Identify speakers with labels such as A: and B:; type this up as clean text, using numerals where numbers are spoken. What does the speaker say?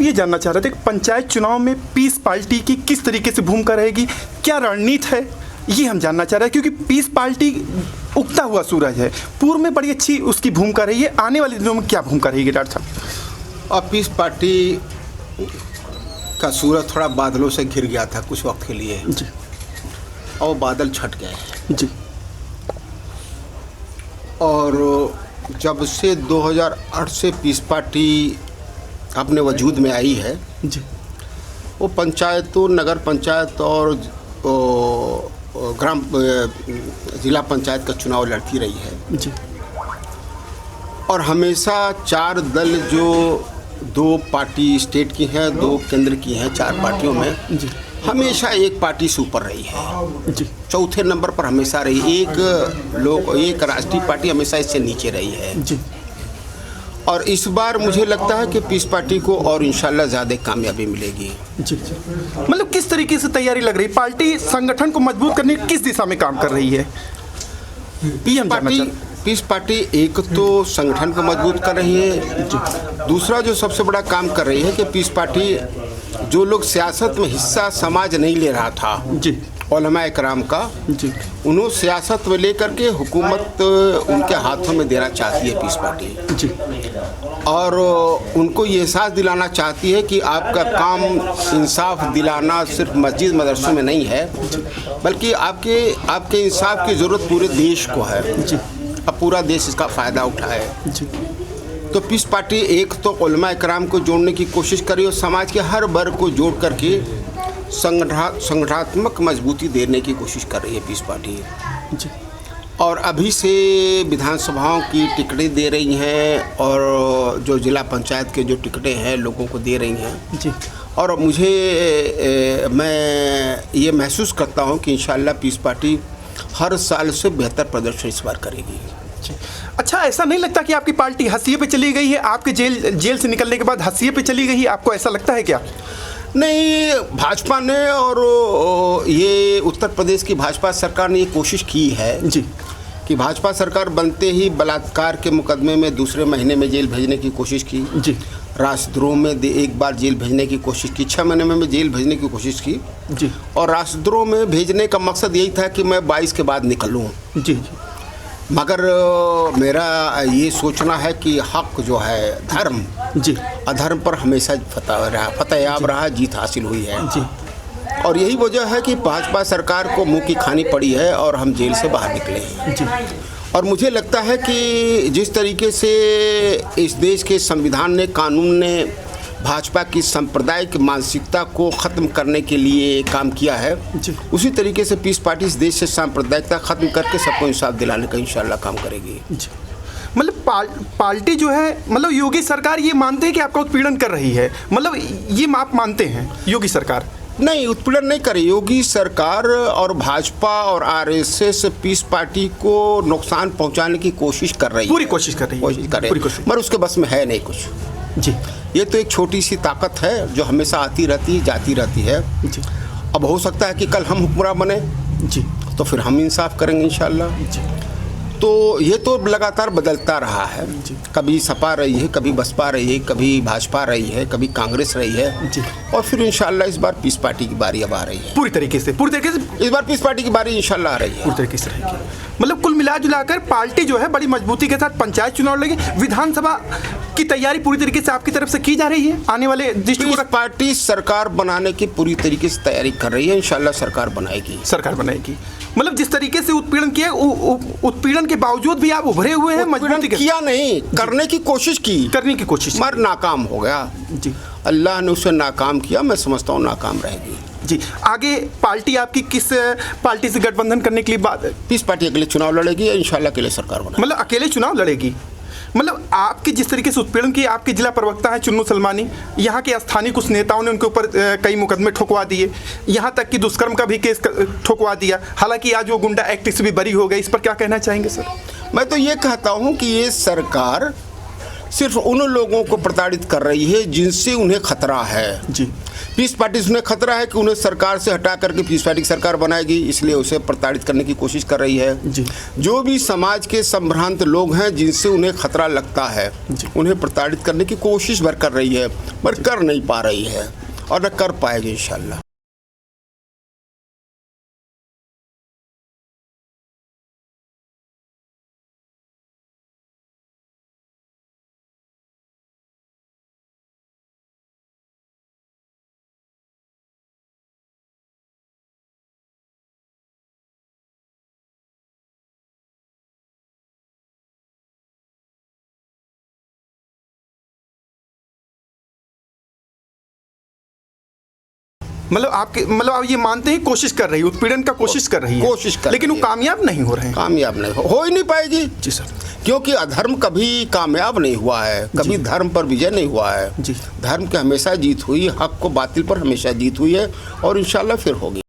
A: साहब ये जानना चाह रहे थे कि पंचायत चुनाव में पीस पार्टी की किस तरीके से भूमिका रहेगी, क्या रणनीति है, ये हम जानना चाह रहे हैं। क्योंकि पीस पार्टी उगता हुआ सूरज है, पूर्व में बड़ी अच्छी उसकी भूमिका रही है, आने वाले दिनों में क्या भूमिका रहेगी डॉक्टर साहब?
B: और पीस पार्टी का सूरज थोड़ा बादलों से घिर गया था कुछ वक्त के लिए
A: जी,
B: और बादल छट गए
A: जी,
B: और जब से 2008 से पीस पार्टी अपने वजूद में आई है
A: जी,
B: वो पंचायतों, नगर पंचायत और ग्राम जिला पंचायत का चुनाव लड़ती रही है
A: जी,
B: और हमेशा चार दल जो 2 पार्टी स्टेट की हैं, 2 केंद्र की हैं, 4 पार्टियों में
A: जी,
B: हमेशा एक पार्टी से ऊपर रही है,
A: जी,
B: चौथे नंबर पर हमेशा रही। एक राष्ट्रीय पार्टी हमेशा इससे नीचे रही है
A: जी,
B: और इस बार मुझे लगता है कि पीस पार्टी को और इंशाल्लाह ज़्यादा कामयाबी मिलेगी।
A: जी, जी। मतलब किस तरीके से तैयारी लग रही है, पार्टी संगठन को मजबूत करने की किस दिशा में काम कर रही है?
B: पीस पार्टी एक तो संगठन को मजबूत कर रही है, दूसरा जो सबसे बड़ा काम कर रही है कि पीस पार्टी जो लोग सियासत में हिस्सा समाज नहीं ले रहा था
A: जी,
B: उलमा इकराम का,
A: जी,
B: उन्होंने सियासत में लेकर के हुकूमत उनके हाथों में देना चाहती है पीस पार्टी
A: जी,
B: और उनको ये एहसास दिलाना चाहती है कि आपका काम इंसाफ दिलाना सिर्फ मस्जिद मदरसों में नहीं है, बल्कि आपके इंसाफ की ज़रूरत पूरे देश को है।
A: जी,
B: अब पूरा देश इसका फ़ायदा उठाए।
A: जी,
B: तो पीस पार्टी एक तो उलमा इकराम को जोड़ने की कोशिश करी और समाज के हर वर्ग को जोड़ करके संगठनात्मक मजबूती देने की कोशिश कर रही है पीस पार्टी
A: जी,
B: और अभी से विधानसभाओं की टिकटें दे रही हैं और जो जिला पंचायत के जो टिकटें हैं लोगों को दे रही हैं
A: जी,
B: और मैं ये महसूस करता हूँ कि इंशाल्लाह पीस पार्टी हर साल से बेहतर प्रदर्शन इस बार करेगी।
A: अच्छा, ऐसा नहीं लगता कि आपकी पार्टी हंसिए पे चली गई है? आपके जेल से निकलने के बाद हंसिए पे चली गई है, आपको ऐसा लगता है क्या?
B: नहीं, भाजपा ने और ये उत्तर प्रदेश की भाजपा सरकार ने ये कोशिश की है
A: जी,
B: कि भाजपा सरकार बनते ही बलात्कार के मुकदमे में दूसरे महीने में जेल भेजने की कोशिश की,
A: जी,
B: राष्ट्रद्रोह में एक बार जेल भेजने की कोशिश की, 6 महीने में जेल भेजने की कोशिश की
A: जी,
B: और राष्ट्रद्रोह में भेजने का मकसद यही था कि मैं 22 के बाद निकलूँ।
A: जी, जी,
B: मगर मेरा ये सोचना है कि हक जो है, धर्म,
A: जी,
B: अधर्म पर हमेशा फतेहयाब रहा, जीत हासिल हुई है
A: जी,
B: और यही वजह है कि भाजपा सरकार को मुंह की खानी पड़ी है और हम जेल से बाहर निकले हैं।
A: जी,
B: और मुझे लगता है कि जिस तरीके से इस देश के संविधान ने, कानून ने भाजपा की सांप्रदायिक मानसिकता को ख़त्म करने के लिए काम किया है, उसी तरीके से पीस पार्टी इस देश से सांप्रदायिकता ख़त्म करके सबको इंसाफ दिलाने का इंशाल्लाह काम करेगी।
A: मतलब पार्टी जो है, मतलब योगी सरकार ये मानते हैं कि आपका उत्पीड़न कर रही है, मतलब ये आप मानते हैं योगी सरकार?
B: नहीं, उत्पीड़न नहीं करे योगी सरकार और भाजपा और आरएसएस पीस पार्टी को नुकसान पहुंचाने की कोशिश कर रही है,
A: पूरी कोशिश कर रही है,
B: मगर उसके बस में है नहीं कुछ।
A: जी,
B: ये तो एक छोटी सी ताकत है जो हमेशा आती रहती है, जाती रहती है।
A: जी,
B: अब हो सकता है कि कल हम हुक्मरान बने
A: जी,
B: तो फिर हम इंसाफ करेंगे इंशाल्लाह।
A: जी,
B: तो ये तो लगातार बदलता रहा है, कभी सपा रही है, कभी बसपा रही है, कभी भाजपा रही है, कभी कांग्रेस रही है
A: जी,
B: और फिर इंशाल्लाह इस बार पीस पार्टी की बारी अब आ रही है।
A: पूरी तरीके से
B: इस बार पीस पार्टी की बारी इंशाल्लाह आ रही है,
A: पूरी तरीके से रहेगी। मतलब कुल मिला जुलाकर पार्टी जो है बड़ी मजबूती के साथ पंचायत चुनाव लगी, विधानसभा की तैयारी पूरी तरीके से आपकी तरफ से की जा रही है। आने वाले
B: दृष्टिकोण पार्टी सरकार बनाने की पूरी तरीके से तैयारी कर रही है, इंशाल्लाह सरकार बनाएगी। मतलब जिस तरीके से उत्पीड़न किया, उत्पीड़न के बावजूद भी आप उभरे हुए हैं, मजबूती किया नहीं, करने की कोशिश मगर नाकाम हो गया।
A: जी,
B: अल्लाह ने उसे नाकाम किया, मैं समझता हूँ नाकाम रहेगी।
A: जी, आगे पार्टी आपकी किस पार्टी से गठबंधन करने के लिए बात?
B: पीस पार्टी अगले चुनाव लड़ेगी, इंशाल्लाह अकेले सरकार बनाएगी।
A: मतलब अकेले चुनाव लड़ेगी? मतलब आपकी जिस तरीके से उत्पीड़न की, आपके जिला प्रवक्ता हैं चुन्नू सलमानी, यहाँ के स्थानीय कुछ नेताओं ने उनके ऊपर कई मुकदमे ठुकवा दिए, यहाँ तक कि दुष्कर्म का भी केस ठुकवा दिया। हालांकि आज वो गुंडा एक्ट से भी बरी हो गई, इस पर क्या कहना चाहेंगे सर?
B: मैं तो ये कहता हूँ कि ये सरकार सिर्फ उन लोगों को प्रताड़ित कर रही है जिनसे उन्हें खतरा है।
A: जी,
B: पीस पार्टी से उन्हें खतरा है कि उन्हें सरकार से हटा करके पीस पार्टी की सरकार बनाएगी, इसलिए उसे प्रताड़ित करने की कोशिश कर रही है।
A: जी।
B: जो भी समाज के संभ्रांत लोग हैं जिनसे उन्हें खतरा लगता है, उन्हें प्रताड़ित करने की कोशिश भर कर रही है, पर कर नहीं पा रही है और न कर पाएगी इंशाल्लाह।
A: मतलब आप ये मानते हैं कोशिश कर रही है, उत्पीड़न का कोशिश कर रही है,
B: कोशिश कर
A: लेकिन वो
B: रही है।
A: कामयाब नहीं हो रहे हैं।
B: कामयाब नहीं हो ही नहीं पाएगी।
A: जी सर।
B: क्योंकि अधर्म कभी कामयाब नहीं हुआ है, कभी धर्म पर विजय नहीं हुआ है।
A: जी।
B: धर्म की हमेशा जीत हुई, हक को बातिल पर हमेशा जीत हुई है और इंशाल्लाह फिर होगी।